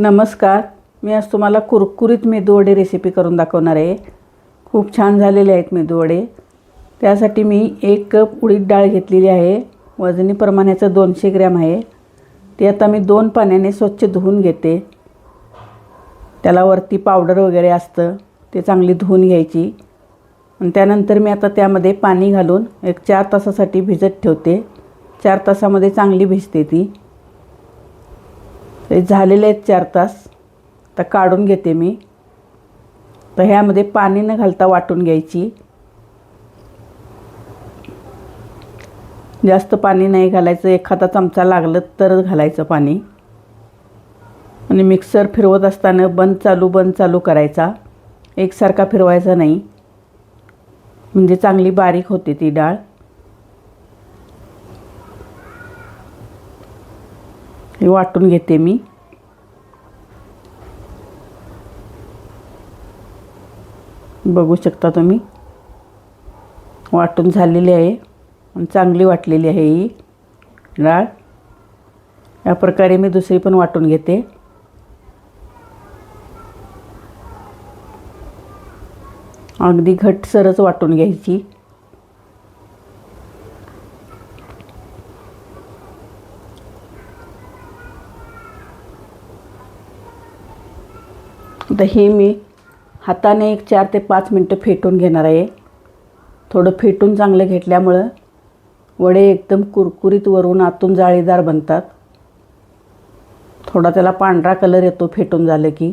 नमस्कार. मी आज तुम्हाला कुरकुरीत मेदूवडे रेसिपी करून दाखवणार आहे. खूप छान झालेले आहेत मेदूवडे. त्यासाठी मी 1 कप उडीद डाळ घेतलेली आहे. वजनी प्रमाणाचं 200 ग्रॅम आहे. ती आता मी 2 पाण्याने स्वच्छ धुवून घेते. त्याला वरती पावडर वगैरे असतं ते चांगली धुवून घ्यायची. आणि त्यानंतर मी आता त्यामध्ये पाणी घालून 4 तासासाठी भिजत ठेवते. 4 तासामध्ये चांगली भिजते ती. ते झालेले आहेत 4 तास. आता काढून घेते मी. तर ह्यामध्ये पाणी न घालता वाटून घ्यायची. जास्त पाणी नाही घालायचं. एखादा चमचा लागलं तरच घालायचं पाणी. आणि मिक्सर फिरवत असताना बंद चालू करायचा. एकसारखा फिरवायचा नाही, म्हणजे चांगली बारीक होते ती डाळ. हे वाटून घेते मी. बघू शकता तुम्ही, वाटून झालेली आहे आणि चांगली वाटलेली आहे ही डाळ. या प्रकारे मी दुसरी पण वाटून घेते. अगदी घट्टसरच वाटून घ्यायची. आता हे मी हाताने 4 ते 5 मिनटं फेटून घेणार आहे. थोडं फेटून चांगलं घेतल्यामुळं वडे एकदम कुरकुरीत वरून आतून जाळीदार बनतात. थोडा त्याला पांढरा कलर येतो फेटून झालं की.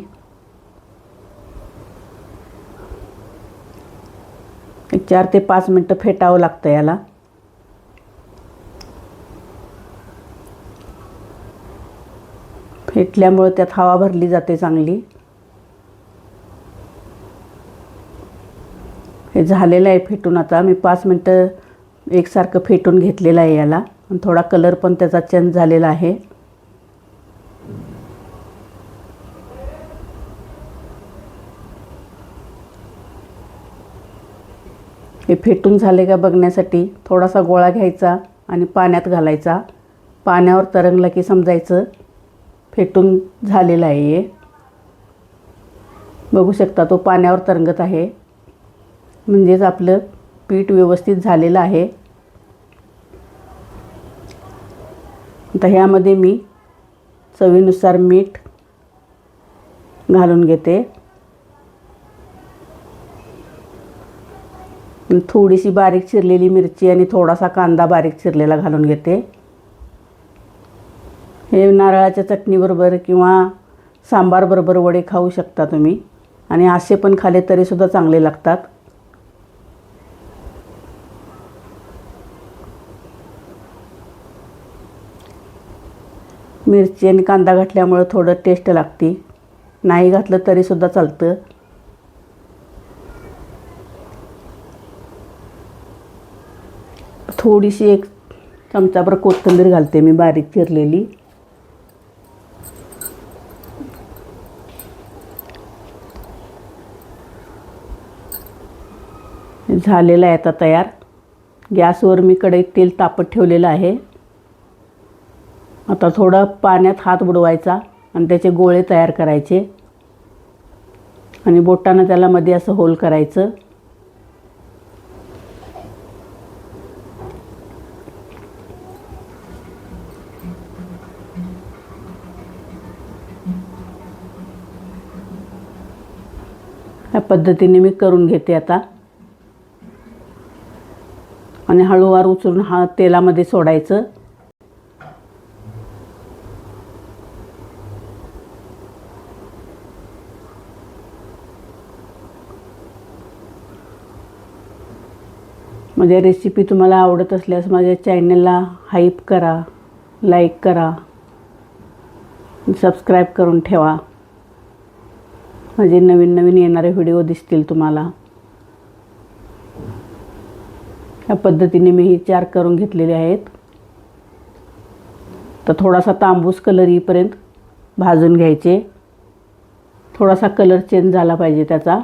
4 ते 5 मिनटं फेटावं लागतं याला. फेटल्यामुळं त्यात हवा भरली जाते चांगली. हे झालेलं आहे फेटून. आता मी 5 मिनटं एकसारखं फेटून घेतलेलं आहे याला. आणि थोडा कलर पण त्याचा चेंज झालेला आहे. हे फेटून झाले का बघण्यासाठी थोडासा गोळा घ्यायचा आणि पाण्यात घालायचा. पाण्यावर तरंगला की समजायचं फेटून झालेलं आहे हे. बघू शकता तो पाण्यावर तरंगत आहे, म्हणजेच आपलं पीठ व्यवस्थित झालेलं आहे. आता ह्यामध्ये मी चवीनुसार मीठ घालून घेते. थोडीशी बारीक चिरलेली मिरची आणि थोडासा कांदा बारीक चिरलेला घालून घेते. हे नारळाच्या चटणीबरोबर किंवा सांबारबरोबर वडे खाऊ शकता तुम्ही. आणि असे पण खाले तरीसुद्धा चांगले लागतात. मिरची आणि कांदा घातल्यामुळं थोडं टेस्ट लागते. नाही घातलं तरीसुद्धा चालतं. थोडीशी 1 चमचाभर कोथिंबीर घालते मी बारीक चिरलेली. झालेलं आहे आता तयार. गॅसवर मी कढईत तेल तापत ठेवलेलं आहे. आता थोडं पाण्यात हात बुडवायचा आणि त्याचे गोळे तयार करायचे. आणि बोटानं त्याला मध्ये असं होल करायचं. या पद्धतीने मी करून घेते आता. आणि हळूवार उचलून तेलामध्ये सोडायचं. माझ्या रेसिपी तुम्हाला आवडत असल्यास माझ्या चॅनलला हाईप करा, लाईक करा, सबस्क्राईब करून ठेवा. माझे नवीन येणारे व्हिडिओ दिसतील तुम्हाला. या पद्धतीने मी ही 4 करून घेतलेले आहेत. तर थोडासा तांबूस कलर येईपर्यंत भाजून घ्यायचे. थोडासा कलर चेंज झाला पाहिजे त्याचा.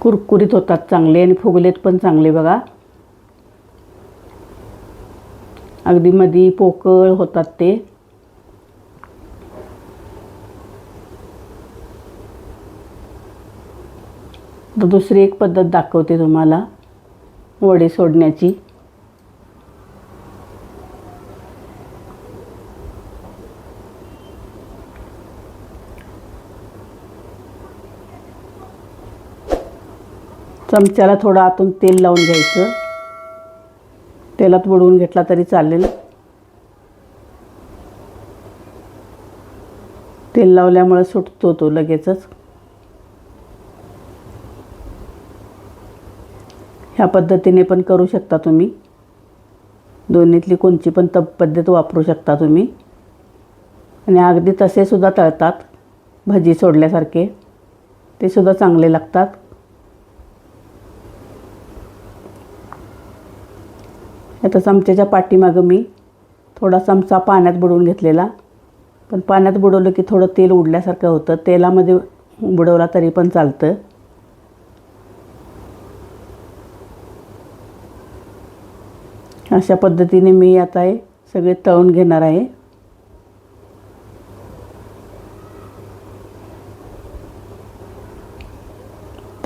कुरकुरीत होतात चांगले आणि फुगलेत पण चांगले बघा. अगदी मधी पोकळ होतात ते. तर दुसरी एक पद्धत दाखवते तुम्हाला वडे सोडण्याची. चमच्याला थोडं आतून तेल लावून घ्यायचं. तेलात बुडवून घेतला तरी चालेल. तेल लावल्यामुळे सुटतो तो लगेचच. ह्या पद्धतीने पण करू शकता तुम्ही. दोन्हीतली कोणची पण पद्धत वापरू शकता तुम्ही. आणि अगदी तसे सुद्धा तळतात भजी सोडल्यासारखे. ते सुद्धा चांगले लागतात. आता चमच्याच्या पाठीमागं मी थोडा चमचा पाण्यात बुडवून घेतलेला. पण पाण्यात बुडवलं की थोडं तेल उडल्यासारखं होतं. तेलामध्ये बुडवला तरी पण चालतं. अशा पद्धतीने मी आता हे सगळे तळून घेणार आहे.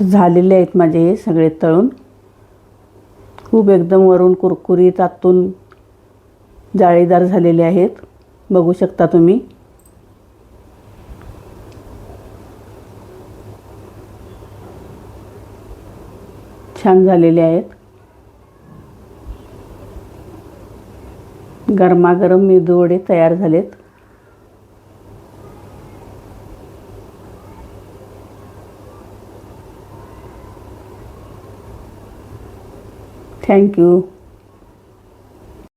झालेले आहेत माझे हे सगळे तळून. खूप एकदम वरून कुरकुरीत आतून जाळीदार झालेले आहेत. बघू शकता तुम्ही. छान झालेले आहेत. गरमागरम मेदूवडे तयार झालेत. थँक्यू.